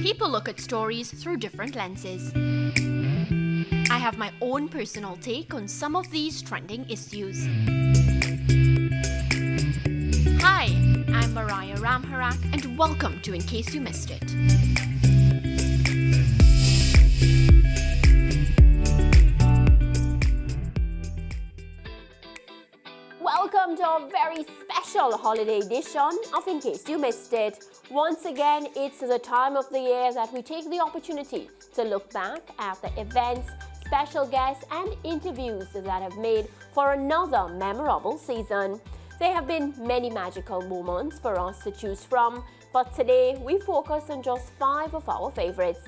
People look at stories through different lenses. I have my own personal take on some of these trending issues. Hi, I'm Mariah Ramharack and welcome to In Case You Missed It. Welcome to our very special holiday edition of In Case You Missed It. Once again, it's the time of the year that we take the opportunity to look back at the events, special guests and interviews that have made for another memorable season. There have been many magical moments for us to choose from, but today we focus on just 5 of our favorites.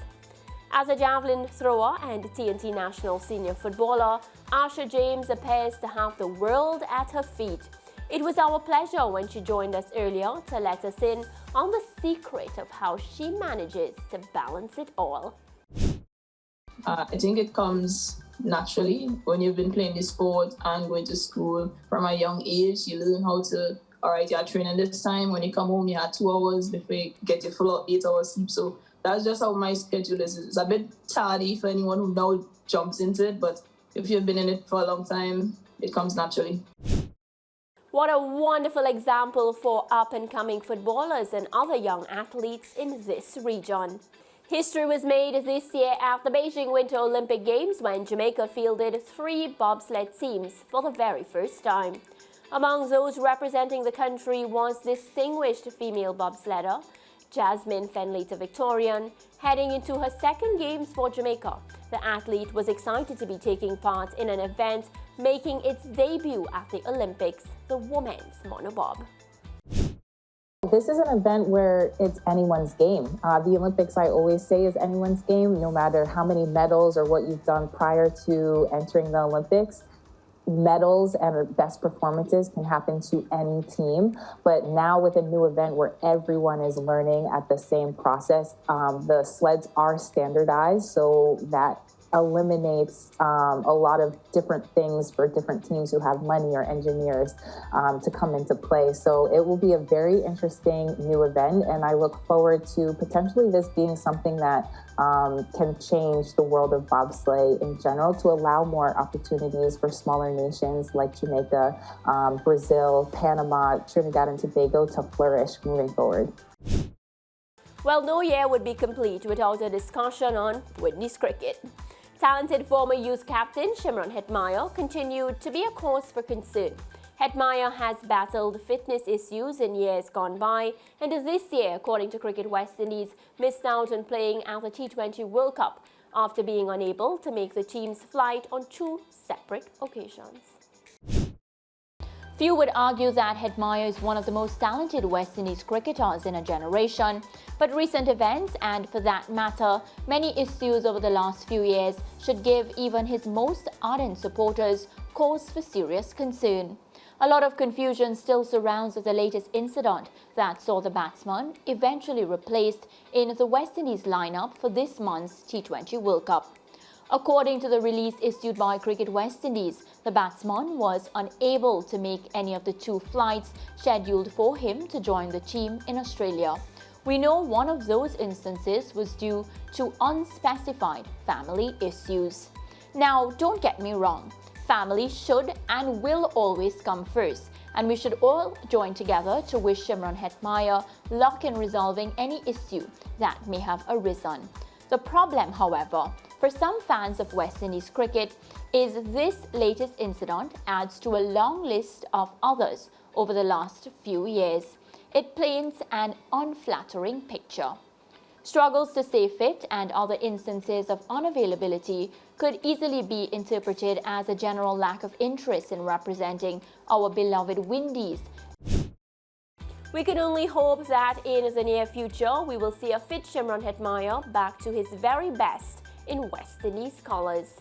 As a javelin thrower and TNT national senior footballer, Asha James appears to have the world at her feet. It was our pleasure when she joined us earlier to let us in on the secret of how she manages to balance it all. I think it comes naturally when you've been playing this sport and going to school from a young age. You learn how to, all right, you're training this time. When you come home, you have 2 hours before you get your full 8 hours sleep. So that's just how my schedule is. It's a bit tardy for anyone who now jumps into it, but if you've been in it for a long time, it comes naturally. What a wonderful example for up-and-coming footballers and other young athletes in this region. History was made this year at the Beijing Winter Olympic Games when Jamaica fielded 3 bobsled teams for the very first time. Among those representing the country was distinguished female bobsledder Jasmine Fenley-Victorian. Heading into her second games for Jamaica, the athlete was excited to be taking part in an event making its debut at the Olympics, the women's monobob. This is an event where it's anyone's game. The Olympics, I always say, is anyone's game, no matter how many medals or what you've done prior to entering the Olympics. Medals and best performances can happen to any team, but now with a new event where everyone is learning at the same process, the sleds are standardized, so that eliminates a lot of different things for different teams who have money or engineers to come into play. So it will be a very interesting new event, and I look forward to potentially this being something that can change the world of bobsleigh in general to allow more opportunities for smaller nations like Jamaica, Brazil, Panama, Trinidad and Tobago to flourish moving forward. Well, no year would be complete without a discussion on Whitney's cricket. Talented former youth captain Shimron Hetmyer continued to be a cause for concern. Hetmyer has battled fitness issues in years gone by, and this year, according to Cricket West Indies, missed out on playing at the T20 World Cup after being unable to make the team's flight on 2 separate occasions. Few would argue that Hetmyer is one of the most talented West Indies cricketers in a generation, but recent events, and for that matter, many issues over the last few years, should give even his most ardent supporters cause for serious concern. A lot of confusion still surrounds the latest incident that saw the batsman eventually replaced in the West Indies lineup for this month's T20 World Cup. According to the release issued by Cricket West Indies, the batsman was unable to make any of the 2 flights scheduled for him to join the team in Australia. We know one of those instances was due to unspecified family issues. Now, don't get me wrong. Family should and will always come first, and we should all join together to wish Shimron Hetmyer luck in resolving any issue that may have arisen. The problem, however, for some fans of West Indies cricket is this latest incident adds to a long list of others over the last few years. It paints an unflattering picture. Struggles to stay fit and other instances of unavailability could easily be interpreted as a general lack of interest in representing our beloved Windies. We can only hope that in the near future we will see a fit Shimron Hetmyer back to his very best in West Indies colours.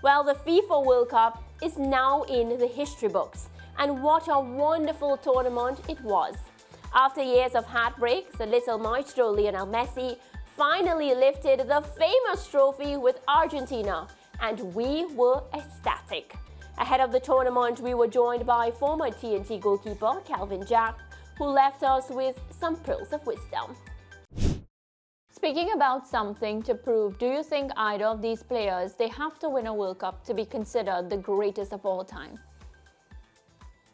Well, the FIFA World Cup is now in the history books, and what a wonderful tournament it was. After years of heartbreak, the little maestro Lionel Messi finally lifted the famous trophy with Argentina, and we were ecstatic. Ahead of the tournament, we were joined by former TNT goalkeeper Calvin Jack, who left us with some pearls of wisdom. Speaking about something to prove, do you think either of these players, they have to win a World Cup to be considered the greatest of all time?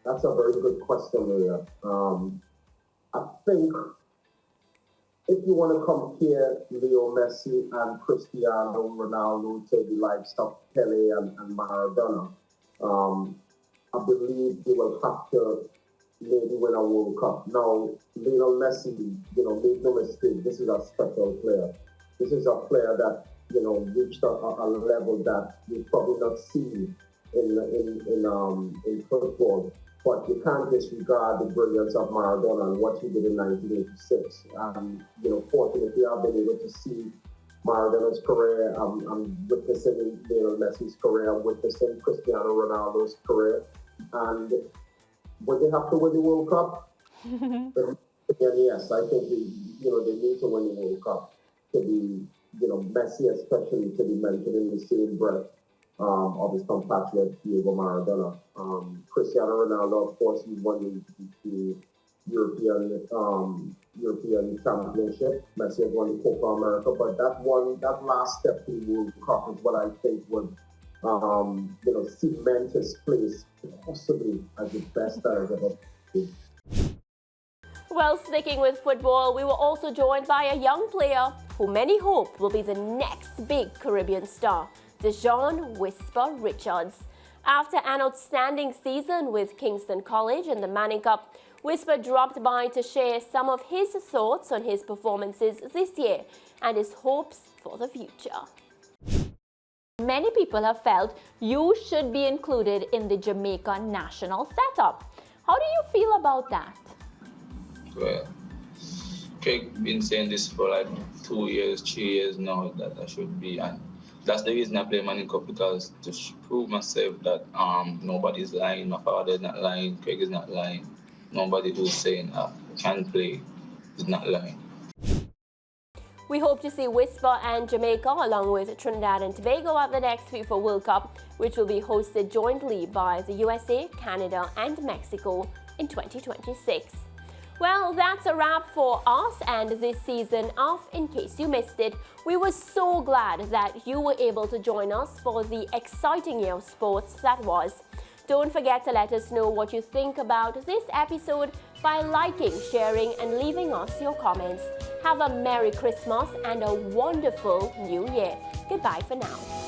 That's a very good question, Maria. I think if you want to compare Leo Messi and Cristiano Ronaldo to the likes of Pele and Maradona, I believe they will have to maybe win a World Cup. Now, Lionel Messi, make no mistake, this is a special player. This is a player that, reached a level that you probably not seen in football. But you can't disregard the brilliance of Maradona and what he did in 1986. Fortunately, I've been able to see Maradona's career. I'm witnessing Lionel Messi's career. I'm witnessing Cristiano Ronaldo's career. And would they have to win the World Cup? Yes, I think they need to win the World Cup to be, Messi especially to be mentioned in the same breath of his compatriot Diego Maradona. Cristiano Ronaldo, of course, he won the European Championship. Messi has won the Copa America, but that last step to the World Cup is what I think would, cement his place possibly as the best that has ever been. Well, sticking with football, we were also joined by a young player who many hope will be the next big Caribbean star, Dejon "Whisper" Richards. After an outstanding season with Kingston College in the Manning Cup, Whisper dropped by to share some of his thoughts on his performances this year and his hopes for the future. Many people have felt you should be included in the Jamaica national setup. How do you feel about that? Well, Craig been saying this for like 2 years, 3 years now that I should be, and that's the reason I play Manning Cup, because to prove myself that nobody's lying, my father is not lying, Craig is not lying, nobody who's saying I can play is not lying. We hope to see Whisper and Jamaica along with Trinidad and Tobago at the next FIFA World Cup, which will be hosted jointly by the USA, Canada and Mexico in 2026. Well, that's a wrap for us and this season of In Case You Missed It. We were so glad that you were able to join us for the exciting year of sports that was. Don't forget to let us know what you think about this episode by liking, sharing and leaving us your comments. Have a Merry Christmas and a wonderful New Year. Goodbye for now.